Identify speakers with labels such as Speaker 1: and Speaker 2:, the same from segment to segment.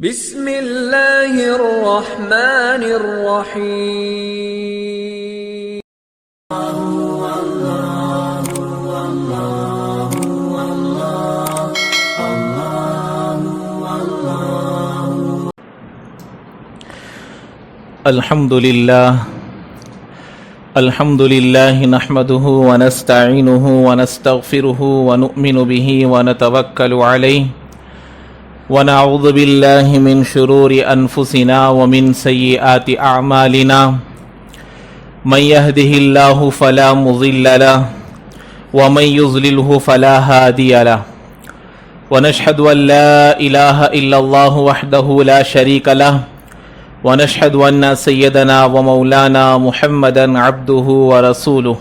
Speaker 1: بسم اللہ الرحمن الرحیم۔
Speaker 2: الحمد لله نحمده ونستعينه ونستغفره ونؤمن به ونتوكل عليه ونعوذ بالله من شرور أنفسنا ومن سيئات أعمالنا من يهده الله فلا مضل له ومن يضلله فلا هادي له ونشهد أن لا إله إلا الله وحده لا شريك له ونشهد أن سيدنا ومولانا محمدا عبده ورسوله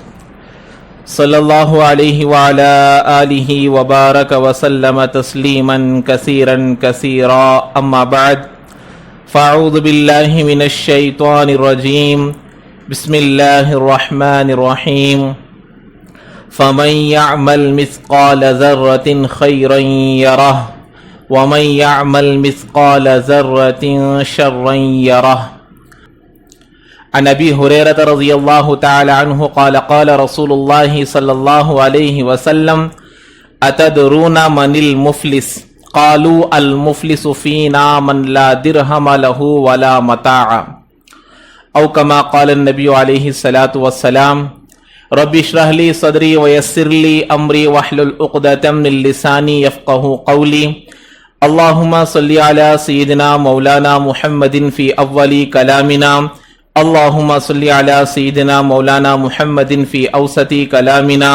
Speaker 2: صلى الله عليه وعلى آله وبارك وسلم تسليما كثيرا كثيرا أما بعد فأعوذ بالله من الشيطان الرجيم بسم الله الرحمن الرحيم فمن يعمل مثقال ذرة خيرا يره ومن يعمل مثقال ذرة شرا يره عن ابي هريره رضي الله تعالى عنه قال قال رسول الله صلى الله عليه وسلم اتدرون من المفلس قالوا المفلس فينا من لا درهم له ولا متاع او كما قال النبي عليه الصلاه والسلام رب اشرح لي صدري ويسر لي امري واحلل عقدة من لساني يفقهوا قولي اللهم صل على سيدنا مولانا محمد في اول كلامنا اللهم صل على سيدنا مولانا محمد في اوسط كلامنا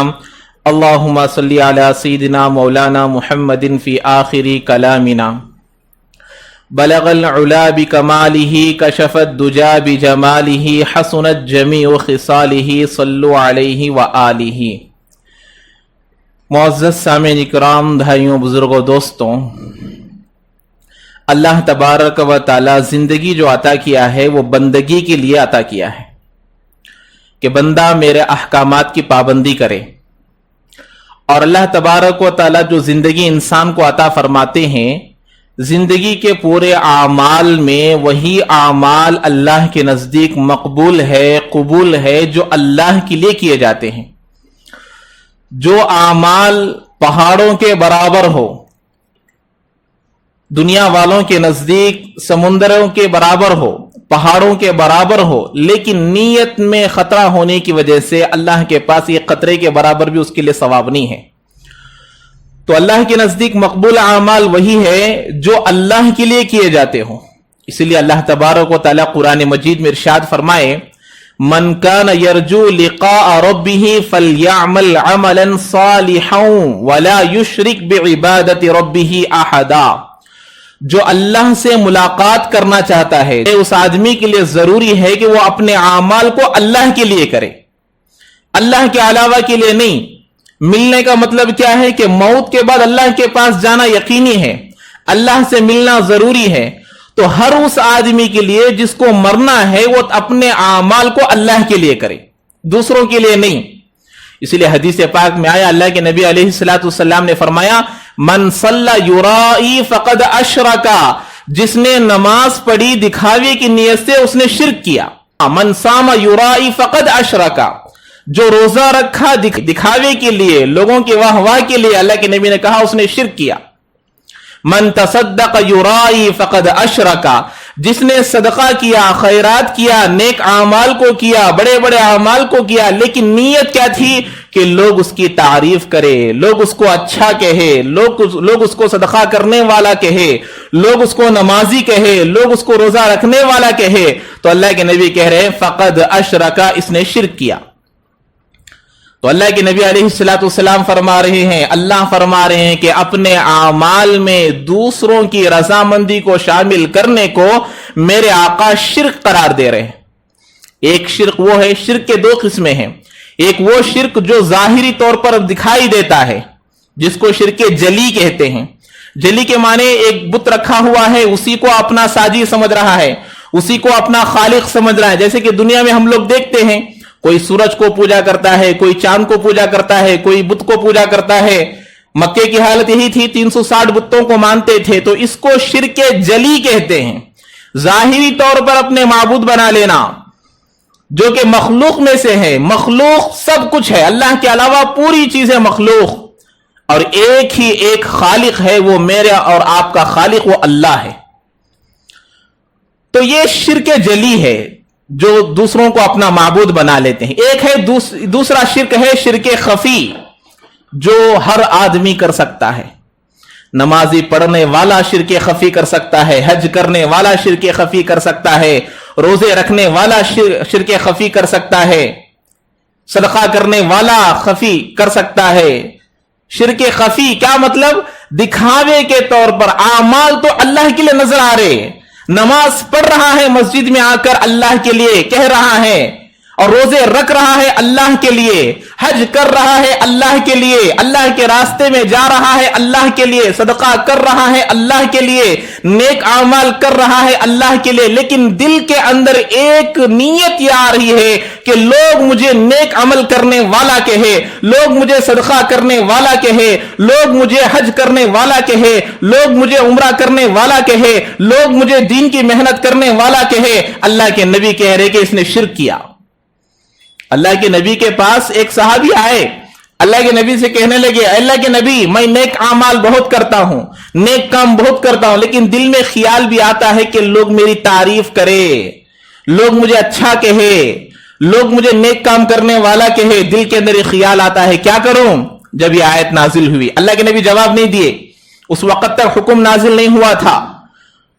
Speaker 2: اللهم صل على سيدنا مولانا محمد في آخر كلامنا بلغ العلا بكماله كشف الدجى بجماله حسنت جميع خصاله صلوا عليه وآله۔ معزز سامعین اکرام، بھائیوں، بزرگوں، دوستوں، اللہ تبارک و تعالی زندگی جو عطا کیا ہے وہ بندگی کے لیے عطا کیا ہے کہ بندہ میرے احکامات کی پابندی کرے، اور اللہ تبارک و تعالی جو زندگی انسان کو عطا فرماتے ہیں، زندگی کے پورے اعمال میں وہی اعمال اللہ کے نزدیک مقبول ہے، قبول ہے، جو اللہ کے لیے کیے جاتے ہیں۔ جو اعمال پہاڑوں کے برابر ہو، دنیا والوں کے نزدیک سمندروں کے برابر ہو، پہاڑوں کے برابر ہو، لیکن نیت میں خطرہ ہونے کی وجہ سے اللہ کے پاس یہ قطرے کے برابر بھی اس کے لیے ثواب نہیں ہے۔ تو اللہ کے نزدیک مقبول اعمال وہی ہے جو اللہ کے لیے کیے جاتے ہوں۔ اسی لیے اللہ تبارک و تعالی قرآن مجید میں ارشاد فرمائے من کان یرجو لقاء ربہ فلیعمل عملا صالحا ولا یشرک بعبادت ربہ احدا۔ جو اللہ سے ملاقات کرنا چاہتا ہے، اس آدمی کے لیے ضروری ہے کہ وہ اپنے اعمال کو اللہ کے لیے کرے، اللہ کے علاوہ کے لیے نہیں۔ ملنے کا مطلب کیا ہے کہ موت کے بعد اللہ کے پاس جانا یقینی ہے، اللہ سے ملنا ضروری ہے۔ تو ہر اس آدمی کے لیے جس کو مرنا ہے وہ اپنے اعمال کو اللہ کے لیے کرے، دوسروں کے لیے نہیں۔ اسی لیے حدیث پاک میں آیا، اللہ کے نبی علیہ الصلوۃ والسلام نے فرمایا من صلی یرائی فقد اشرکا، جس نے نماز پڑھی دکھاوے کی نیت سے اس نے شرک کیا۔ من صام یرائی فقد اشرکا، جو روزہ رکھا دکھاوے کے لیے، لوگوں کے واہ واہ کے لیے، اللہ کے نبی نے کہا اس نے شرک کیا۔ من تصدق یرائی فقد اشرکا، جس نے صدقہ کیا، خیرات کیا، نیک اعمال کو کیا، بڑے بڑے اعمال کو کیا، لیکن نیت کیا تھی کہ لوگ اس کی تعریف کرے، لوگ اس کو اچھا کہے، لوگ اس کو صدقہ کرنے والا کہے، لوگ اس کو نمازی کہے، لوگ اس کو روزہ رکھنے والا کہے، تو اللہ کے نبی کہہ رہے ہیں فقد اشرکا، اس نے شرک کیا۔ تو اللہ کے نبی علیہ الصلوۃ والسلام فرما رہے ہیں، اللہ فرما رہے ہیں کہ اپنے اعمال میں دوسروں کی رضامندی کو شامل کرنے کو میرے آقا شرک قرار دے رہے ہیں۔ ایک شرک وہ ہے، شرک کے دو قسمیں ہیں، ایک وہ شرک جو ظاہری طور پر دکھائی دیتا ہے جس کو شرک جلی کہتے ہیں۔ جلی کے معنی ایک بت رکھا ہوا ہے، اسی کو اپنا ساجی سمجھ رہا ہے، اسی کو اپنا خالق سمجھ رہا ہے۔ جیسے کہ دنیا میں ہم لوگ دیکھتے ہیں کوئی سورج کو پوجا کرتا ہے، کوئی چاند کو پوجا کرتا ہے، کوئی بت کو پوجا کرتا ہے، मक्के की हालत यही थी, 360 बुतों को मानते थे। तो इसको शिर्क जली कहते हैं। जाहिरी तौर पर अपने माबूद बना लेना, जो कि मखलूक में से है। मखलूक सब कुछ है, अल्लाह के अलावा पूरी चीजें मखलूक, और एक ही एक खालिक है, वो मेरा और आपका खालिक वो अल्लाह है। तो ये शिर्क जली है, जो दूसरों को अपना माबूद बना लेते हैं। एक है दूसरा शिर्क है शिर्क खफी, जो हर आदमी कर सकता है। नमाजी पढ़ने वाला शिर्क खफी कर सकता है, हज करने वाला शिर्क खफी कर सकता है, रोजे रखने वाला शिर्क खफी कर सकता है, सदका करने वाला खफी कर सकता है। शिर्क खफी क्या मतलब? दिखावे के तौर पर आमाल तो अल्लाह के लिए नजर आ रहे, नमाज पढ़ रहा है मस्जिद में आकर अल्लाह के लिए कह रहा है, और रोजे रख रहा है अल्लाह के लिए, हज कर रहा है अल्लाह के लिए, अल्लाह के रास्ते में जा रहा है अल्लाह के लिए, सदका कर रहा है अल्लाह के लिए, नेक आमाल कर रहा है अल्लाह के लिए। लेकिन दिल के अंदर एक नीयत ये आ रही है कि लोग मुझे नेक अमल करने वाला कहे, लोग मुझे सदका करने वाला कहे, लोग मुझे हज करने वाला कहे, लोग मुझे उम्रा करने वाला कहे, लोग मुझे दीन की मेहनत करने वाला कहे। अल्लाह के नबी कह रहे कि इसने शिर्क किया। अल्लाह के नबी के पास एक सहाबी आए, अल्लाह के नबी से कहने लगे, अल्लाह के नबी, मैं नेक आमाल बहुत करता हूं, नेक काम बहुत करता हूं, लेकिन दिल में ख्याल भी आता है कि लोग मेरी तारीफ करे, लोग मुझे अच्छा कहे, लोग मुझे नेक काम करने वाला कहे, दिल के अंदर ख्याल आता है, क्या करूं? जब ये आयत नाजिल हुई, अल्लाह के नबी जवाब नहीं दिए, उस वक्त तक हुक्म नाजिल नहीं हुआ था।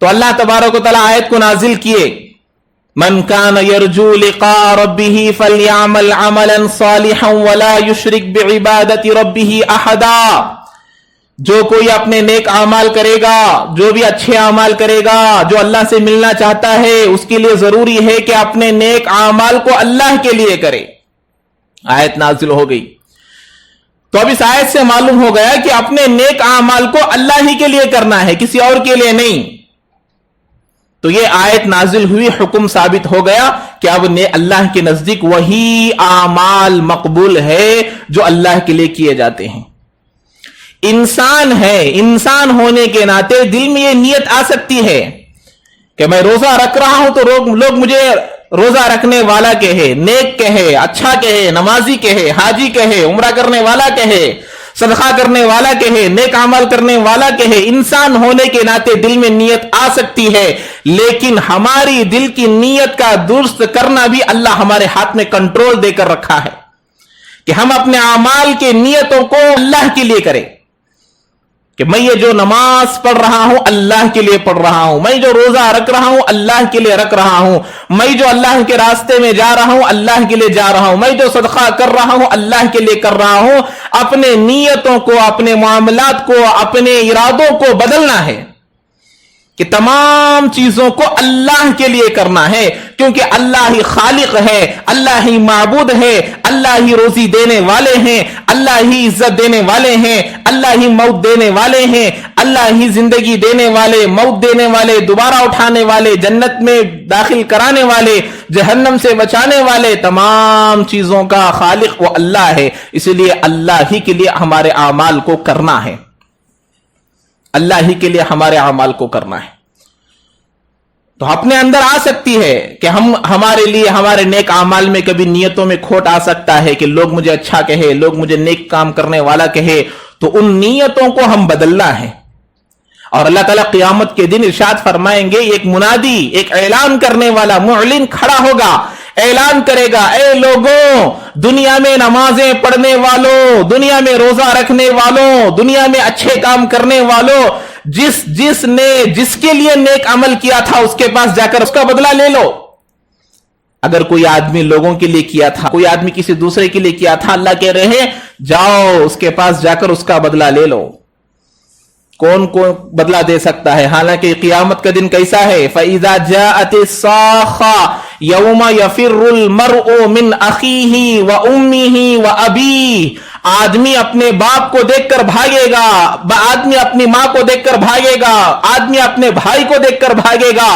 Speaker 2: तो अल्लाह तबारक व तआला आयत को नाजिल किए, मन कान यरजू लिका रब्बिही फलयामल अमलन सालिहन वला युशरिक बिइबादति रब्बिही अहदा। जो कोई अपने नेक आमाल करेगा, जो भी अच्छे आमाल करेगा, जो अल्लाह से मिलना चाहता है, उसके लिए जरूरी है कि अपने नेक आमाल को अल्लाह के लिए करे। आयत नाजिल हो गई। तो अब इस आयत से मालूम हो गया कि अपने नेक आमाल को अल्लाह ही के लिए करना है, किसी और के लिए नहीं। तो ये आयत नाजिल हुई, हुक्म साबित हो गया कि अब अल्लाह के नजदीक वही आमाल मकबूल है जो अल्लाह के लिए किए जाते हैं। इंसान है, इंसान होने के नाते दिल में ये नियत आ सकती है कि मैं रोजा रख रहा हूं तो लोग मुझे रोजा रखने वाला कहे, नेक कहे, अच्छा कहे, नमाजी कहे, हाजी कहे, उम्रा करने वाला कहे, सदका करने वाला कहे, नेक अमल करने वाला कहे। इंसान होने के नाते दिल में नियत आ सकती है, लेकिन हमारी दिल की नियत का दुरुस्त करना भी अल्लाह हमारे हाथ में कंट्रोल देकर रखा है कि हम अपने अमाल के नियतों को अल्लाह के लिए करें, कि मैं ये जो नमाज पढ़ रहा हूं अल्लाह के लिए पढ़ रहा हूं, मैं जो रोजा रख रहा हूं अल्लाह के लिए रख रहा हूं, मैं जो अल्लाह के रास्ते में जा रहा हूं अल्लाह के लिए जा रहा हूं, मैं जो सदका कर रहा हूं अल्लाह के लिए कर रहा हूं। अपने नियतों को, अपने मामलात को, अपने इरादों को बदलना है कि तमाम चीजों को अल्लाह के लिए करना है, क्योंकि अल्लाह ही खालिक है, अल्लाह ही माबूद है, अल्लाह ही रोजी देने वाले हैं, अल्लाह ही इज्जत देने वाले हैं, अल्लाह ही मौत देने वाले हैं, अल्लाह ही जिंदगी देने वाले, मौत देने वाले, दोबारा उठाने वाले, जन्नत में दाखिल कराने वाले, जहन्नम से बचाने वाले, तमाम चीजों का खालिक वो अल्लाह है। इसलिए अल्लाह ही के लिए हमारे आमाल को करना है, अल्लाह ही के लिए हमारे अमाल को करना है। तो अपने अंदर आ सकती है कि हमारे लिए हमारे नेक अमाल में कभी नियतों में खोट आ सकता है कि लोग मुझे अच्छा कहे, लोग मुझे नेक काम करने वाला कहे, तो उन नियतों को हम बदलना है। और अल्लाह ताला क़यामत के दिन इरशाद फरमाएंगे, एक मुनादी, एक ऐलान करने वाला मुअल्लिन खड़ा होगा, ऐलान करेगा, ए लोगों, दुनिया में नमाजें पढ़ने वालों, दुनिया में रोजा रखने वालों, दुनिया में अच्छे काम करने वालों, जिसके लिए नेक अमल किया था उसके पास जाकर उसका बदला ले लो। अगर कोई आदमी लोगों के लिए किया था, कोई आदमी किसी दूसरे के लिए किया था, अल्लाह कह रहे हैं जाओ उसके पास जाकर उसका बदला ले लो। कौन कौन बदला दे सकता है? हालांकि क़यामत का दिन कैसा है? फ़इज़ा जाअतिस्साख़ा यौमा यफ़िर्रुल मर्उ मिन अख़ीही व उम्मिही व अबीही। आदमी अपने बाप को देखकर भागेगा, आदमी अपनी मां को देखकर भागेगा, आदमी अपने भाई को देखकर भागेगा।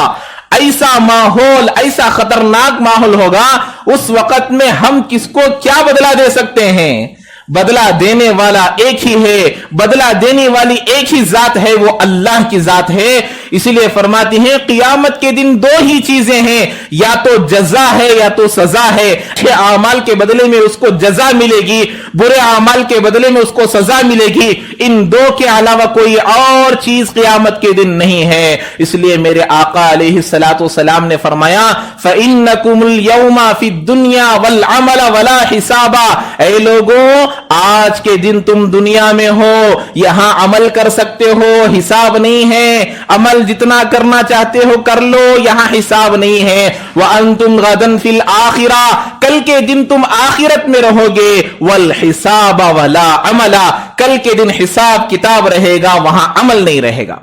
Speaker 2: ऐसा माहौल, ऐसा खतरनाक माहौल होगा, उस वक्त में हम किसको क्या बदला दे सकते हैं? बदला देने वाला एक ही है, बदला देने वाली एक ही जात है, वो अल्लाह की जात है। इसीलिए फरमाती हैं क़ियामत के दिन दो ही चीजें हैं, या तो जजा है या तो सजा है। अच्छे आमाल के बदले में उसको जजा मिलेगी, बुरे आमाल के बदले में उसको सजा मिलेगी। इन दो के अलावा कोई और चीज क़ियामत के दिन नहीं है। इसलिए मेरे आका अलैहिस्सलातु वस्सलाम ने फरमाया फ़इन्नकुमुल यौमा फ़िद दुनिया वल अमल वला हिसाबा। ऐ लोगों, आज के दिन तुम दुनिया में हो, यहां अमल कर सकते हो, हिसाब नहीं है। अमल जितना करना चाहते हो कर लो, यहां हिसाब नहीं है। व अंतुम गदन फिल आखिरा, कल के दिन तुम आखिरत में रहोगे। वल हिसाबा वला अमला, कल के दिन हिसाब किताब रहेगा, वहां अमल नहीं रहेगा।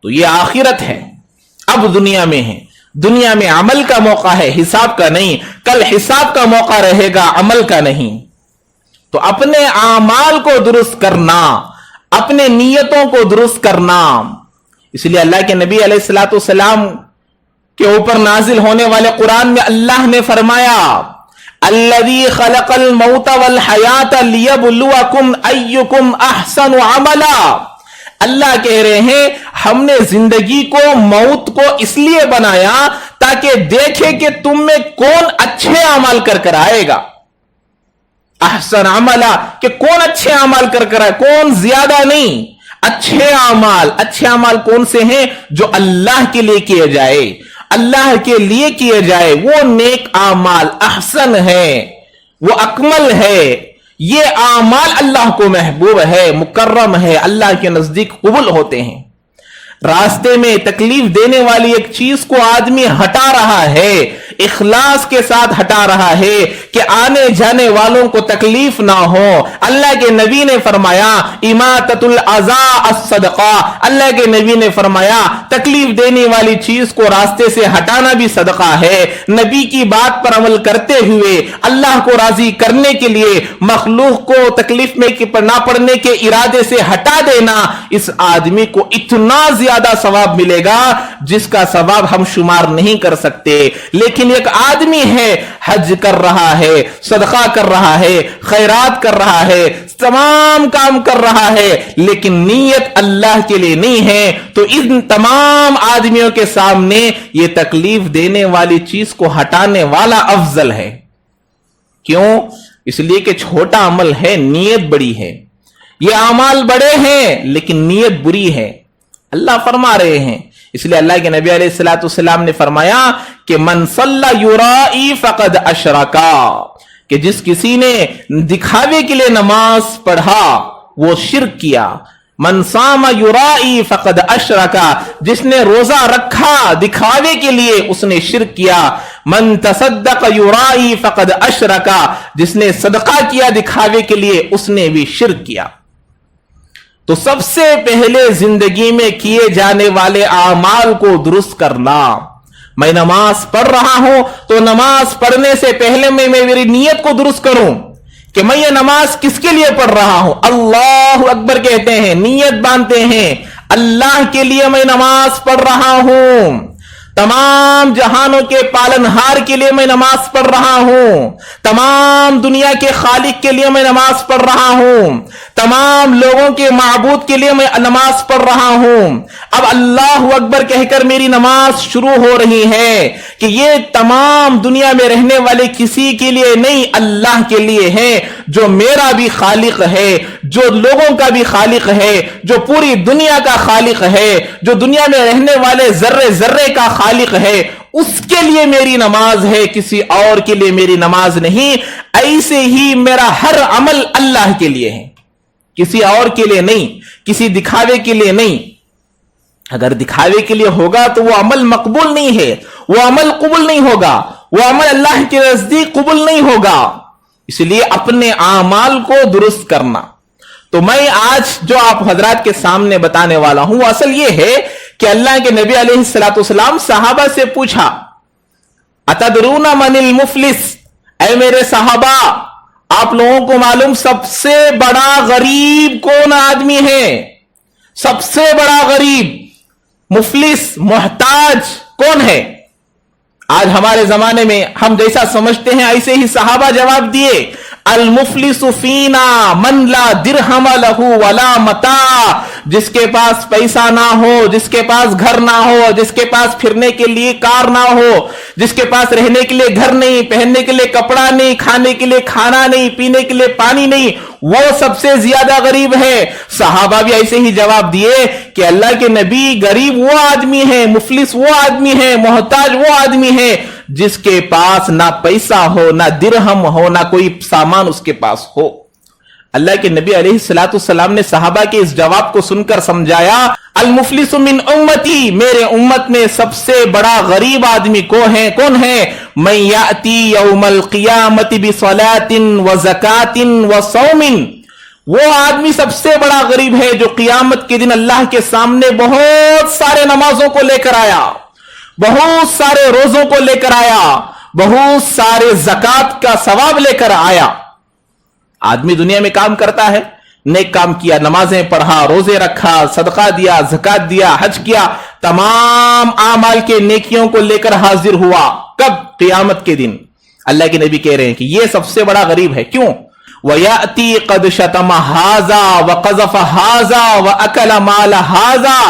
Speaker 2: तो ये आखिरत है, अब दुनिया में है। दुनिया में अमल का मौका है, हिसाब का नहीं। कल हिसाब का मौका रहेगा, अमल का नहीं। तो अपने आमाल को दुरुस्त करना, अपने नियतों को दुरुस्त करना। इसलिए अल्लाह के नबी अलैहिस्सलातु वस्सलाम के ऊपर नाजिल होने वाले कुरान में अल्लाह ने फरमाया अल्लज़ी खलक़ल मौत वल हयात लियब्लुवकुम अय्युकुम अहसनु अमला। अल्लाह कह रहे हैं हमने जिंदगी को, मौत को इसलिए बनाया ताकि देखे कि तुम में कौन अच्छे अमल कर आएगा। अहसन अमला, कि कौन अच्छे अमल कर आए, कौन ज्यादा नहीं, अच्छे अमाल कौन से हैं जो अल्लाह के लिए किए जाए, अल्लाह के लिए किए जाए। वो नेक अमाल अहसन है, वो अकमल है। ये आमाल अल्लाह को महबूब है, मुकर्रम है, अल्लाह के नजदीक कबूल होते हैं। रास्ते में तकलीफ देने वाली एक चीज को आदमी हटा रहा है, इखलास के साथ हटा रहा है कि आने जाने वालों को तकलीफ ना हो। अल्लाह के नबी ने फरमाया इमाततुल अज़ा अस्सदक़ा। अल्लाह के नबी ने फरमाया तकलीफ देने वाली चीज को रास्ते से हटाना भी सदका है। नबी की बात पर अमल करते हुए अल्लाह को राजी करने के लिए मखलूक को तकलीफ में ना पड़ने के इरादे से हटा देना, इस आदमी को इतना ज्यादा सवाब मिलेगा जिसका सवाब हम शुमार नहीं कर सकते। लेकिन एक आदमी है, हज कर रहा है, सदका कर रहा है, खैरात कर रहा है, तमाम काम कर रहा है, लेकिन नीयत अल्लाह के लिए नहीं है, तो इन तमाम आदमियों के सामने ये तकलीफ देने वाली चीज को हटाने वाला अफजल है। क्यों? इसलिए कि छोटा अमल है, नीयत बड़ी है। ये अमाल बड़े हैं लेकिन नीयत बुरी है, अल्लाह फरमा रहे हैं। इसलिए अल्लाह के नबी अलैहिस्सलातु वस्सलाम ने फरमाया कि मन सल्ला युराई फकद अशरका, कि जिस किसी ने दिखावे के लिए नमाज पढ़ा वो शिर्क किया। मन सामा युराई फकद अशरका, जिसने रोजा रखा दिखावे के लिए उसने शिर्क किया। मन तसद्दक युराई फकद अशरका, जिसने सदका किया दिखावे के लिए उसने भी शिर्क किया। तो सबसे पहले जिंदगी में किए जाने वाले आमाल को दुरुस्त करना। मैं नमाज पढ़ रहा हूं तो नमाज पढ़ने से पहले मैं मेरी नीयत को दुरुस्त करूं कि मैं ये नमाज किसके लिए पढ़ रहा हूं। अल्लाहु अकबर कहते हैं, नीयत बांधते हैं, अल्लाह के लिए मैं नमाज पढ़ रहा हूं, तमाम जहानों के पालनहार के लिए मैं नमाज पढ़ रहा हूं, तमाम दुनिया के खालिक के लिए मैं नमाज पढ़ रहा हूं, तमाम लोगों के माबूद के लिए मैं नमाज पढ़ रहा हूं। अब अल्लाह अकबर कहकर मेरी नमाज शुरू हो रही है कि ये तमाम दुनिया में रहने वाले किसी के लिए नहीं, अल्लाह के लिए है, जो मेरा भी खालिक है, जो लोगों का भी खालिक है, जो पूरी दुनिया का खालिक है, जो दुनिया में रहने वाले जर्रे जर्रे का खालिक है, उसके लिए मेरी नमाज है, किसी और के लिए मेरी नमाज नहीं। ऐसे ही मेरा हर अमल अल्लाह के लिए है, किसी और के लिए नहीं, किसी दिखावे के लिए नहीं। अगर दिखावे के लिए होगा तो वो अमल मकबूल नहीं है, वो अमल कबूल नहीं होगा, वो अमल अल्लाह के नजदीक कबूल नहीं होगा। इसलिए अपने आमाल को दुरुस्त करना। तो मैं आज जो आप हजरात के सामने बताने वाला हूं, असल ये है कि अल्लाह के नबी अलैहिस्सलातु वस्सलाम सहाबा से पूछा अतदरूना मनिल मुफलिस, ऐ मेरे सहाबा आप लोगों को मालूम सबसे बड़ा गरीब कौन आदमी है? सबसे बड़ा गरीब, मुफलिस, मोहताज कौन है? आज हमारे जमाने में हम जैसा समझते हैं ऐसे ही सहाबा जवाब दिए, المفلسु فीना मन ला दिरहम लहू वला मता, जिसके पास पैसा ना हो, जिसके पास घर ना हो, जिसके पास फिरने के लिए कार ना हो, जिसके पास रहने के लिए घर नहीं, पहनने के लिए कपड़ा नहीं, खाने के लिए खाना नहीं, पीने के लिए पानी नहीं, वो सबसे ज्यादा गरीब है। सहाबा भी ऐसे ही जवाब दिए कि अल्लाह के नबी, गरीब वो आदमी है, मुफलिस वो आदमी है, मोहताज वो आदमी है जिसके पास ना पैसा हो, ना दिरहम हो, ना कोई सामान उसके पास हो। अल्लाह के नबी अलैहिस्सलाम ने सहाबा के इस जवाब को सुनकर समझाया, अल मुफलिसु मिन उम्मती, मेरे उम्मत में सबसे बड़ा गरीब आदमी कौन है? मैं याती यौमल क़ियामति बिसलातिन व ज़कातिन व सौमिन, वो आदमी सबसे बड़ा गरीब है जो क़ियामत के दिन अल्लाह के सामने बहुत सारे नमाजों को लेकर आया, बहुत सारे रोजों को लेकर आया, बहुत सारे ज़कात का सवाब लेकर आया। आदमी दुनिया में काम करता है, नेक काम किया, नमाजें पढ़ा, रोजे रखा, सदका दिया, ज़कात दिया, हज किया, तमाम आमाल के नेकियों को लेकर हाजिर हुआ। कब? क़ियामत के दिन। अल्लाह के नबी कह रहे हैं कि यह सबसे बड़ा गरीब है। क्यों? वयाती कद शतम हाजा व क़ज़फ़ हाजा व अकल माल हाजा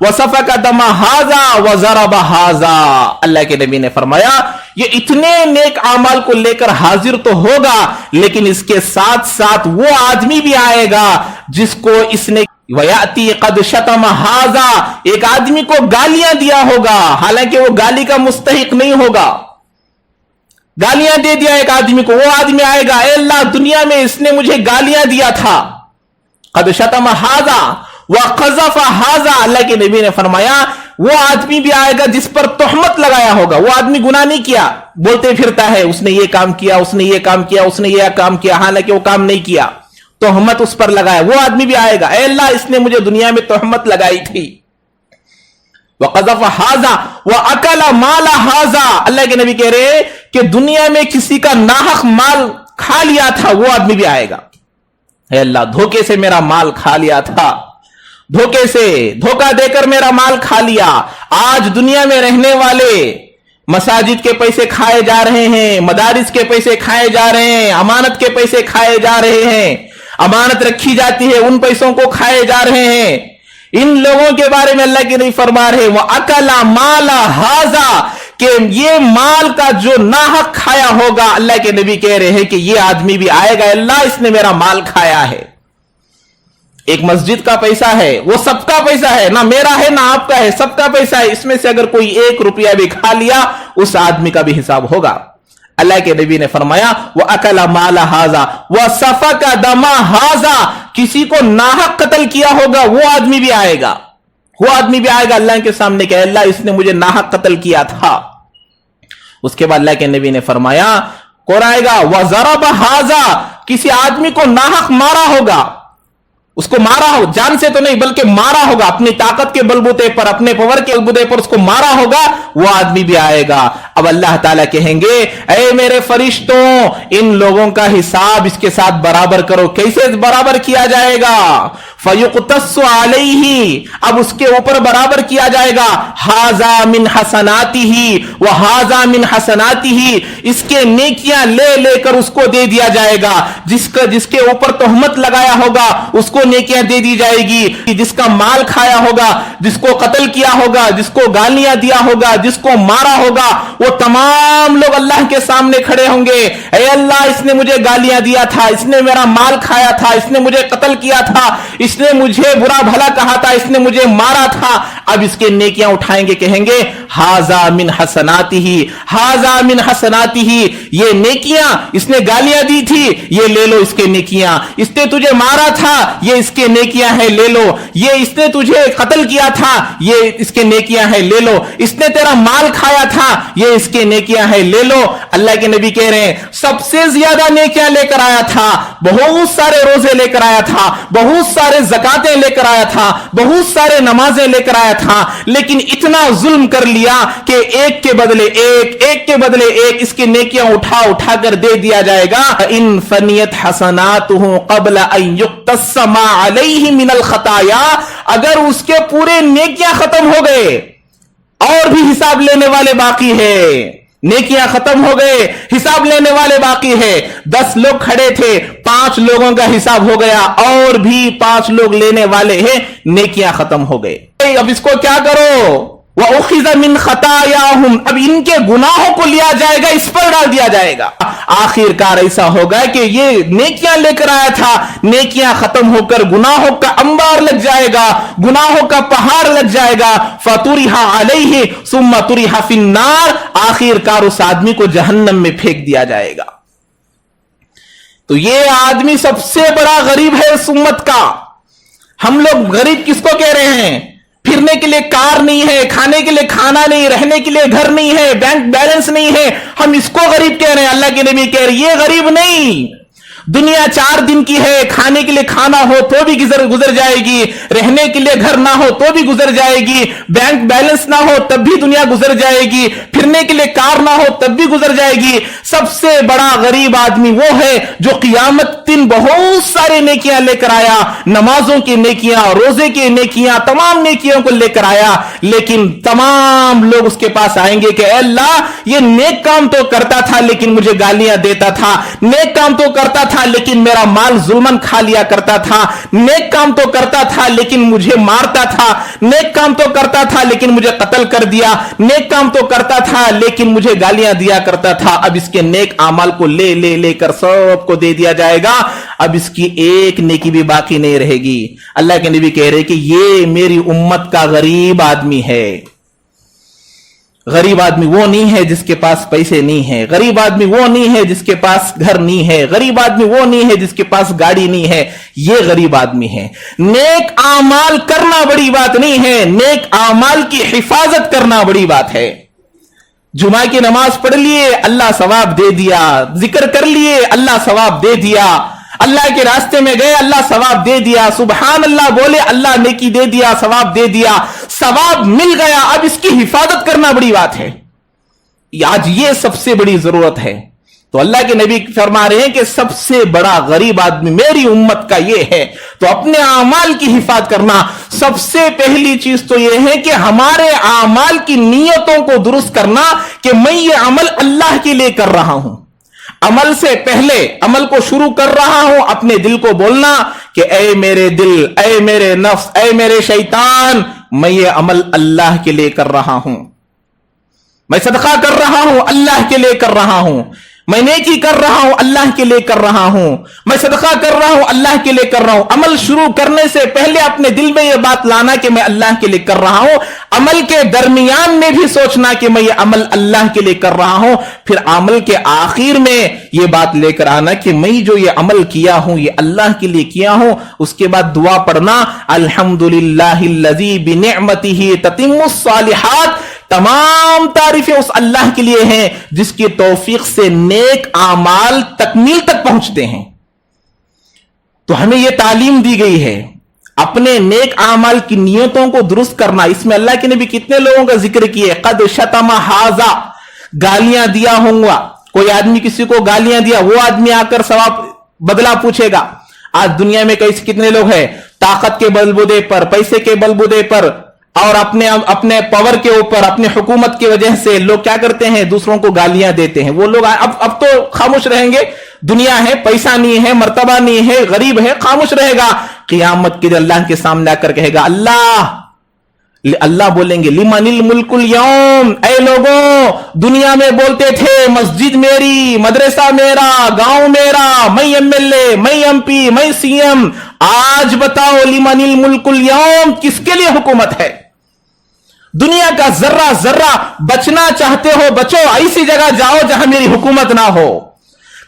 Speaker 2: व सफ़क दम हाजा व ज़रब हाजा। अल्लाह के नबी ने फरमाया, ये इतने नेक आमाल को लेकर हाजिर तो होगा, लेकिन इसके साथ साथ वो आदमी भी आएगा जिसको इसने वयाती कद शतम हाजा, एक आदमी को गालियां दिया होगा, हालांकि वो गाली का मुस्तहिक नहीं होगा, गालियां दे दिया एक आदमी को। वो आदमी आएगा, ए अल्लाह, दुनिया में इसने मुझे गालियां दिया था। कद शतम हाजा व क़ज़फ़ हाजा, अल्लाह के नबी ने फरमाया वो आदमी भी आएगा जिस पर तोहमत लगाया होगा। वो आदमी गुनाह नहीं किया, बोलते फिरता है उसने ये काम किया, उसने ये काम किया, उसने ये काम किया, हालांकि वो काम नहीं किया, तोहमत उस पर लगाया। वो आदमी भी आएगा, ए अल्लाह, इसने मुझे दुनिया में तोहमत लगाई थी। व क़ज़फ़ हाजा व अकल माल हाजा, अल्लाह के नबी कह रहे कि दुनिया में किसी का नाहक माल खा लिया था, वो आदमी भी आएगा। ए अल्लाह, धोखे से मेरा माल खा लिया था, धोखे से, धोखा देकर मेरा माल खा लिया। आज दुनिया में रहने वाले मसाजिद के पैसे खाए जा रहे हैं, मदारिस के पैसे खाए जा रहे हैं, अमानत के पैसे खाए जा रहे हैं, अमानत रखी जाती है उन पैसों को खाए जा रहे हैं। इन लोगों के बारे में अल्लाह के नबी फरमा रहे, वो अकला माला हाजा, कि ये माल का जो नाहक खाया होगा, अल्लाह के नबी कह रहे हैं कि ये आदमी भी आएगा, अल्लाह, इसने मेरा माल खाया है। एक मस्जिद का पैसा है, वो सबका पैसा है, ना मेरा है ना आपका है, सबका पैसा है। इसमें से अगर कोई 1 रुपया भी खा लिया, उस आदमी का भी हिसाब होगा। अल्लाह के नबी ने फरमाया, वह अकला माला हाजा वह सफका दमा हाजा, किसी को नाहक कत्ल किया होगा, वो आदमी भी आएगा। वो आदमी भी आएगा अल्लाह के सामने कि अल्लाह, इसने मुझे नाहक कत्ल किया था। उसके बाद अल्लाह के नबी ने फरमाया, कौन आएगा? वह ज़रब हाजा, किसी आदमी को नाहक मारा होगा, उसको मारा हो, जान से तो नहीं बल्कि मारा होगा, अपनी ताकत के बलबूते पर, अपने पावर के बलबूते पर उसको मारा होगा, वो आदमी भी आएगा। अब अल्लाह ताला कहेंगे, ऐ मेरे फरिश्तों, इन लोगों का हिसाब इसके साथ बराबर करो। कैसे बराबर किया जाएगा? फयुक़तस्सु अलैहि, अब उसके ऊपर बराबर किया जाएगा। हाजा मिन हसनातिही व हाजा मिन हसनातिही, इसके नेकियां ले लेकर उसको दे दिया जाएगा। जिसके ऊपर तोहमत लगाया होगा उसको नेकियां दे दी जाएगी। जिसका माल खाया होगा, जिसको कत्ल किया होगा, जिसको गालियां दिया होगा, जिसको मारा होगा, वो तमाम लोग अल्लाह के सामने खड़े होंगे। ऐ अल्लाह, इसने मुझे गालियां दिया था, इसने मेरा माल खाया था, इसने मुझे कत्ल किया था, इसने मुझे बुरा भला कहा था, इसने मुझे मारा था। अब इसके नेकियां उठाएंगे, कहेंगे हाजा मिन हसनातिही, हाजा मिन हसनातिही, ये नेकियां, इसने गालियां दी थी, ये ले लो इसके नेकियां। इसने तुझे मारा था, ये इसके नेकियां हैं, ले लो। ये इसने तुझे कत्ल किया था, ये इसके नेकियां हैं, ले लो। इसने तेरा माल खाया था, ये इसके नेकियां हैं, ले लो। अल्लाह के नबी कह रहे हैं, सबसे ज्यादा नेकियां लेकर आया था, बहुत सारे रोजे लेकर आया था, बहुत सारे ज़कातें लेकर आया था, बहुत सारे नमाजें लेकर आया था, लेकिन इतना जुल्म कर लिया कि एक के बदले एक, एक के बदले एक, इसकी नेकियां उठा उठा कर दे दिया जाएगा। इन फनियत हसनातुहु क़ब्ल अन युक़तस्समा अलैहि मिनल खताया, अगर उसके पूरे नेकियां खत्म हो गए और भी हिसाब लेने वाले बाकी है, नेकियां खत्म हो गए, हिसाब लेने वाले बाकी है। 10 लोग खड़े थे, 5 लोगों का हिसाब हो गया, और भी 5 लोग लेने वाले हैं, नेकियां खत्म हो गए। अब इसको क्या करो, वह उखिज़ मिन खतायाहुम, अब इनके गुनाहों को लिया जाएगा, इस पर डाल दिया जाएगा। आखिरकार ऐसा होगा कि ये नेकियां लेकर आया था, नेकियां खत्म होकर गुनाहों का अंबार लग जाएगा, गुनाहों का पहाड़ लग जाएगा। फतुरिहा अलैहि सुम्मा तुरिहा फिन्नार, आखिरकार उस आदमी को जहन्नम में फेंक दिया जाएगा। तो ये आदमी सबसे बड़ा गरीब है इस उम्मत का। हम लोग गरीब किसको कह रहे हैं? फिरने के लिए कार नहीं है, खाने के लिए खाना नहीं, रहने के लिए घर नहीं है, बैंक बैलेंस नहीं है, हम इसको गरीब कह रहे हैं। अल्लाह के नबी कह रहे हैं ये गरीब नहीं, दुनिया 4 दिन की है, खाने के लिए खाना हो तो भी गुजर जाएगी, रहने के लिए घर ना हो तो भी गुजर जाएगी, बैंक बैलेंस ना हो तब भी दुनिया गुजर जाएगी, फिरने के लिए कार ना हो तब भी गुजर जाएगी। सबसे बड़ा गरीब आदमी वो है जो क़ियामत दिन बहुत सारे नेकियां लेकर आया, नमाजों की नेकियां, रोजे की नेकियां, तमाम नेकियों को लेकर आया, लेकिन तमाम लोग उसके पास आएंगे कि अल्लाह ये नेक काम तो करता था लेकिन मुझे गालियां देता था, नेक काम तो करता था लेकिन मेरा माल जुल्मन खा लिया करता था, नेक काम तो करता था लेकिन मुझे मारता था, नेक काम तो करता था लेकिन मुझे कत्ल कर दिया, नेक काम तो करता था लेकिन मुझे गालियां दिया करता था। अब इसके नेक अमाल को लेकर सबको दे दिया जाएगा, अब इसकी एक नेकी भी बाकी नहीं रहेगी। अल्लाह के नबी कह रहे कि ये मेरी उम्मत का गरीब आदमी है। गरीब आदमी वो नहीं है जिसके पास पैसे नहीं है, गरीब आदमी वो नहीं है जिसके पास घर नहीं है, गरीब आदमी वो नहीं है जिसके पास गाड़ी नहीं है, ये गरीब आदमी है। नेक आमाल करना बड़ी बात नहीं है, नेक आमाल की हिफाजत करना बड़ी बात है। जुमा की नमाज पढ़ लिए, अल्लाह सवाब दे दिया, जिक्र कर लिए, अल्लाह सवाब दे दिया, अल्लाह के रास्ते में गए, अल्लाह सवाब दे दिया, सुबहान अल्लाह बोले, अल्लाह नेकी दे दिया, सवाब दे दिया, सवाब मिल गया। अब इसकी हिफाजत करना बड़ी बात है, आज ये सबसे बड़ी जरूरत है। तो अल्लाह के नबी फरमा रहे हैं कि सबसे बड़ा गरीब आदमी मेरी उम्मत का ये है। तो अपने आमाल की हिफाजत करना, सबसे पहली चीज तो यह है कि हमारे आमाल की नीयतों को दुरुस्त करना कि मैं ये अमल अल्लाह के लिए कर रहा हूं। अमल से पहले, अमल को शुरू कर रहा हूं, अपने दिल को बोलना कि ऐ मेरे दिल, ऐ मेरे नफ्स, ऐ मेरे शैतान, मैं ये अमल अल्लाह के लिए कर रहा हूं, मैं सदका कर रहा हूं अल्लाह के लिए कर रहा हूं, मैं नेकी कर रहा हूं अल्लाह के लिए कर रहा हूं, मैं सदका कर रहा हूं अल्लाह के लिए कर रहा हूं। अमल शुरू करने से पहले अपने दिल में यह बात लाना कि मैं अल्लाह के लिए कर रहा हूं, अमल के दरमियान में भी सोचना कि मैं ये अमल अल्लाह के लिए कर रहा हूं, फिर अमल के आखिर में यह बात लेकर आना कि मैं जो ये अमल किया हूं ये अल्लाह के लिए किया हूं। उसके बाद दुआ पढ़ना, अल्हम्दुलिल्लाहिल्लज़ी बिनिअमतिही ततिम्मुस सालिहात, तमाम तारीफें उस अल्लाह के लिए हैं जिसकी तौफीक से नेक आमाल तकमील तक पहुंचते हैं। तो हमें यह तालीम दी गई है अपने नेक आमाल की नियतों को दुरुस्त करना। इसमें अल्लाह के नबी कितने लोगों का जिक्र किए, कद शतमा हाजा, गालियां दिया होगा, कोई आदमी किसी को गालियां दिया, वो आदमी आकर सवाब बदला पूछेगा। आज दुनिया में कैसे कितने लोग हैं, ताकत के बलबूते पर, पैसे के बलबूते पर और अपने पावर के ऊपर, अपने हुकूमत की वजह से लोग क्या करते हैं, दूसरों को गालियां देते हैं। वो लोग अब तो खामोश रहेंगे, दुनिया है, पैसा नहीं है, मर्तबा नहीं है, गरीब है, खामोश रहेगा। क़ियामत के दिन अल्लाह के सामने आकर कहेगा अल्लाह बोलेंगे लिमनिल मुल्कुल यौम, ऐ लोगों दुनिया में बोलते थे मस्जिद मेरी, मदरसा मेरा, गांव मेरा, मैं एमएलए, मैं एमपी, मैं सीएम, आज बताओ लिमनिल मुल्कुल यौम, किसके लिए हुकूमत है? दुनिया का जर्रा जर्रा बचना चाहते हो बचो, ऐसी जगह जाओ जहां मेरी हुकूमत ना हो।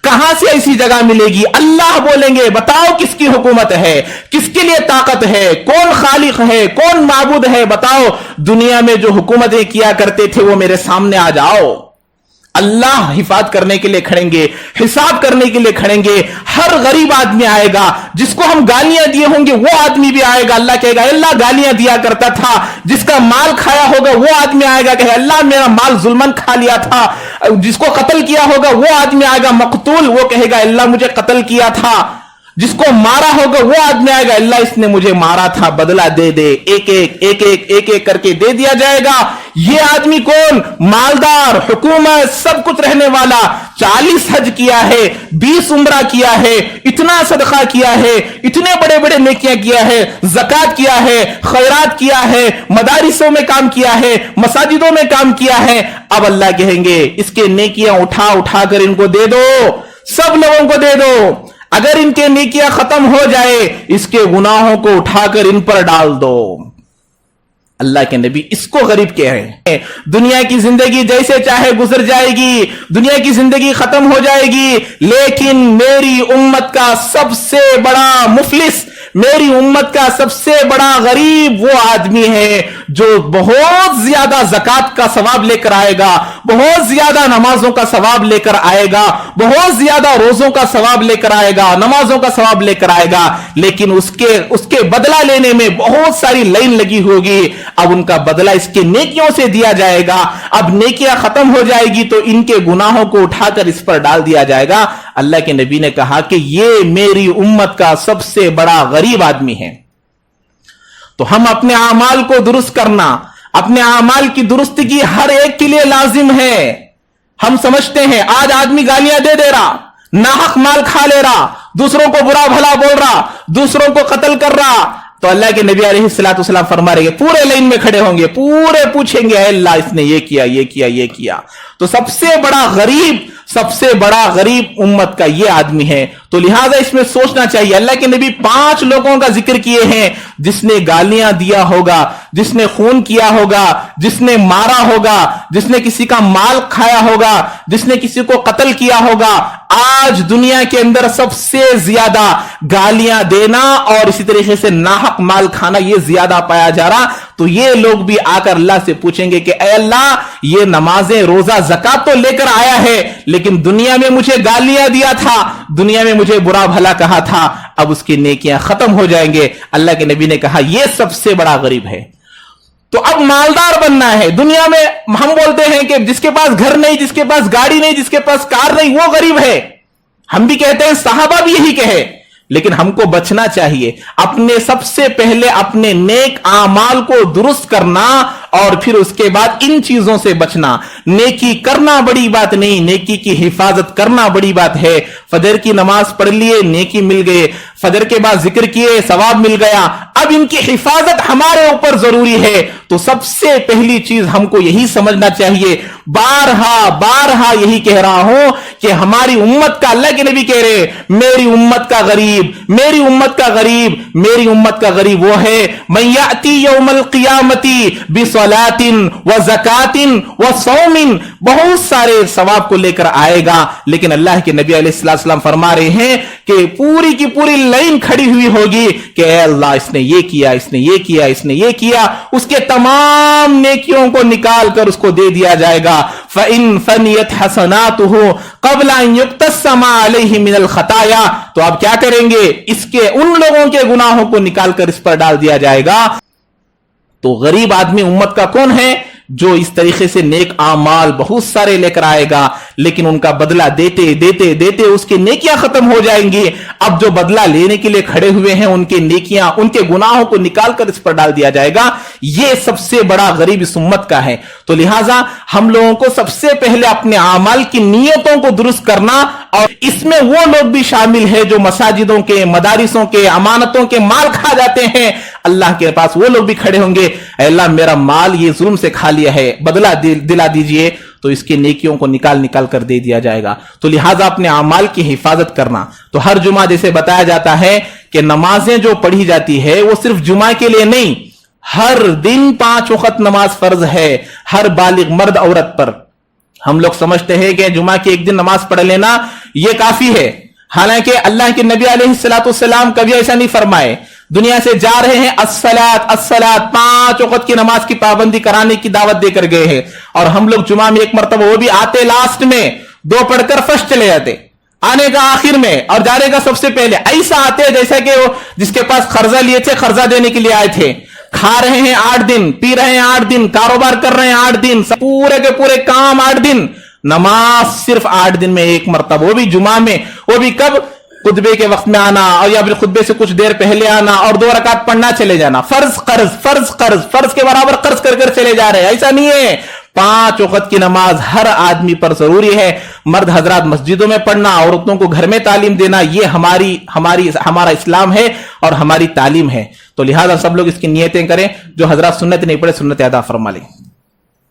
Speaker 2: कहां से ऐसी जगह मिलेगी? अल्लाह बोलेंगे बताओ किसकी हुकूमत है, किसके लिए ताकत है, कौन खालिक है, कौन माबूद है, बताओ। दुनिया में जो हुकूमतें किया करते थे वो मेरे सामने आ जाओ। अल्लाह हिफाजत करने के लिए खड़ेंगे, हिसाब करने के लिए खड़ेंगे। हर गरीब आदमी आएगा, जिसको हम गालियां दिए होंगे वो आदमी भी आएगा। अल्लाह कहेगा अल्लाह गालियां दिया करता था, जिसका माल खाया होगा वो आदमी आएगा कहे अल्लाह मेरा माल जुल्मन खा लिया था। जिसको कत्ल किया होगा वो आदमी आएगा मकतूल, वो कहेगा अल्लाह मुझे कत्ल किया था। जिसको मारा होगा वो आदमी आएगा, अल्लाह इसने मुझे मारा था, बदला दे दे, एक एक करके दे दिया जाएगा। ये आदमी कौन? मालदार, हुकूमत, सब कुछ रहने वाला, 40 हज किया है, 20 उम्रा किया है, इतना सदका किया है, इतने बड़े बड़े नेकियां किया है, ज़कात किया है, खैरात किया है, मदारिसों में काम किया है, मसाजिदों में काम किया है। अब अल्लाह कहेंगे इसके नेकियां उठा कर इनको दे दो, सब लोगों को दे दो। अगर इनके नेकियां खत्म हो जाए, इसके गुनाहों को उठाकर इन पर डाल दो। अल्लाह के नबी इसको गरीब कह रहे हैं। दुनिया की जिंदगी जैसे चाहे गुजर जाएगी, दुनिया की जिंदगी खत्म हो जाएगी, लेकिन मेरी उम्मत का सबसे बड़ा मुफलिस, मेरी उम्मत का सबसे बड़ा गरीब वो आदमी है जो बहुत ज्यादा ज़कात का सवाब लेकर आएगा, बहुत ज्यादा नमाजों का सवाब लेकर आएगा, बहुत ज्यादा रोजों का सवाब लेकर आएगा, नमाजों का सवाब लेकर आएगा, लेकिन उसके बदला लेने में बहुत सारी लाइन लगी होगी। अब उनका बदला इसके नेकियों से दिया जाएगा। अब नेकियां खत्म हो जाएगी तो इनके गुनाहों को उठाकर इस पर डाल दिया जाएगा। अल्लाह के नबी ने कहा कि ये मेरी उम्मत का सबसे बड़ा गरीब आदमी है। तो हम अपने आमाल को दुरुस्त करना, अपने आमाल की दुरुस्ती हर एक के लिए लाजिम है। हम समझते हैं आज आदमी गालियां दे रहा, नाहक माल खा ले रहा, दूसरों को बुरा भला बोल रहा, दूसरों को कत्ल कर रहा, तो अल्लाह के नबी अलैहिस्सलाम फरमा रहे, पूरे लाइन में खड़े होंगे, पूरे पूछेंगे अल्लाह इसने ये किया, ये किया, ये किया। तो सबसे बड़ा गरीब उम्मत का ये आदमी है। तो लिहाजा इसमें सोचना चाहिए। अल्लाह के नबी 5 लोगों का जिक्र किए हैं, जिसने गालियां दिया होगा, जिसने खून किया होगा, जिसने मारा होगा, जिसने किसी का माल खाया होगा, जिसने किसी को कत्ल किया होगा। आज दुनिया के अंदर सबसे ज्यादा गालियां देना और इसी तरीके से नाहक माल खाना ये ज्यादा पाया जा रहा। तो ये लोग भी आकर अल्लाह से पूछेंगे कि ऐ अल्लाह, ये नमाजें, रोजा, ज़कात तो लेकर आया है, लेकिन दुनिया में मुझे गालियां दिया था, दुनिया में मुझे बुरा भला कहा था, अब उसकी नेकियां खत्म हो जाएंगे। अल्लाह के नबी ने कहा यह सबसे बड़ा गरीब है। तो अब मालदार बनना है। दुनिया में हम बोलते हैं कि जिसके पास घर नहीं, जिसके पास गाड़ी नहीं, जिसके पास कार नहीं, वो गरीब है। हम भी कहते हैं, सहाबा भी यही कहे, लेकिन हमको बचना चाहिए। अपने सबसे पहले अपने नेक आमाल को दुरुस्त करना और फिर उसके बाद इन चीजों से बचना। नेकी करना बड़ी बात नहीं, नेकी की हिफाजत करना बड़ी बात है। फजर की नमाज पढ़ लिए, नेकी मिल गए, फजर के बाद जिक्र किए, सवाब मिल गया। अब इनकी हिफाजत हमारे ऊपर जरूरी है। तो सबसे पहली चीज हमको यही समझना चाहिए, बारहा यही कह रहा हूं कि हमारी उम्मत का, अल्लाह के नबी कह रहे, मेरी उम्मत का गरीब, मेरी उम्मत का गरीब, मेरी उम्मत का गरीब वो है मैं याती यौमल क़ियामती बिसलातिन व ज़कातिन व सौमिन, बहुत सारे सवाब को लेकर आएगा। लेकिन अल्लाह के नबी अलैहिस्सलाम फरमा रहे हैं कि पूरी की पूरी लाइन खड़ी हुई होगी कि अल्लाह इसने ये किया, इसने ये किया, इसने ये किया। उसके तमाम नेकियों को निकाल कर उसको दे दिया जाएगा। फ़इन फ़नियत हसनातुहु क़ब्ल अन युक़्तसमा अलैहि मिनल ख़ताया। तो आप क्या करेंगे, इसके उन लोगों के गुनाहों को निकालकर इस पर डाल दिया जाएगा। तो गरीब आदमी उम्मत का कौन है? जो इस तरीके से नेक आमाल बहुत सारे लेकर आएगा, लेकिन उनका बदला देते देते देते उसकी नेकियां खत्म हो जाएंगी। अब जो बदला लेने के लिए खड़े हुए हैं, उनके नेकियां, उनके गुनाहों को निकालकर इस पर डाल दिया जाएगा। यह सबसे बड़ा गरीब इस उम्मत का है। तो लिहाजा हम लोगों को सबसे पहले अपने आमाल की नीयतों को दुरुस्त करना, और इसमें वो लोग भी शामिल है जो मसाजिदों के, मदारिसों के, अमानतों के माल खा जाते हैं। अल्लाह के पास वो लोग भी खड़े होंगे, अल्लाह मेरा माल ये जुल्म से खा लिया है, बदला दिला दीजिए। तो इसकी नेकियों को निकाल कर दे दिया जाएगा। तो लिहाजा अपने अमाल की हिफाजत करना। तो हर जुमा जैसे बताया जाता है कि नमाजें जो पढ़ी जाती है वो सिर्फ जुमा के लिए नहीं, हर दिन 5 वक्त नमाज फर्ज है हर बालिग मर्द औरत पर। हम लोग समझते हैं कि जुमा के एक दिन नमाज पढ़ लेना ये काफी है, हालांकि अल्लाह के नबी अलैहिस्सलाम कभी ऐसा नहीं फरमाए। दुनिया से जा रहे हैं, अस्सलात अस्सलात 5 वक्त की नमाज की पाबंदी कराने की दावत देकर गए हैं, और हम लोग जुमा में एक मरतबा, वो भी आते लास्ट में, 2 पढ़कर फर्स्ट चले जाते, आने का आखिर में और जाने का सबसे पहले। ऐसा आते जैसा कि वो जिसके पास कर्जा लिए थे, कर्जा देने के लिए आए थे। खा रहे हैं 8 दिन, पी रहे हैं 8 दिन, कारोबार कर रहे हैं 8 दिन, पूरे के पूरे काम 8 दिन, नमाज सिर्फ 8 दिन में एक मरतबा, वो भी जुमा में, वो भी कब? खुतबे के वक्त में आना और या फिर खुतबे से कुछ देर पहले आना और 2 रकात पढ़ना चले जाना, फर्ज कर्ज फर्ज कर्ज फर्ज के बराबर कर्ज कर कर चले जा रहे हैं, ऐसा नहीं है। 5 वक्त की नमाज हर आदमी पर जरूरी है। मर्द हजरात मस्जिदों में पढ़ना, औरतों को घर में तालीम देना, ये हमारा इस्लाम है और हमारी तालीम है। तो लिहाजा सब लोग इसकी नियतें करें। जो हजरात सुन्नत नहीं पढ़े सुन्नत अदा फरमा लें।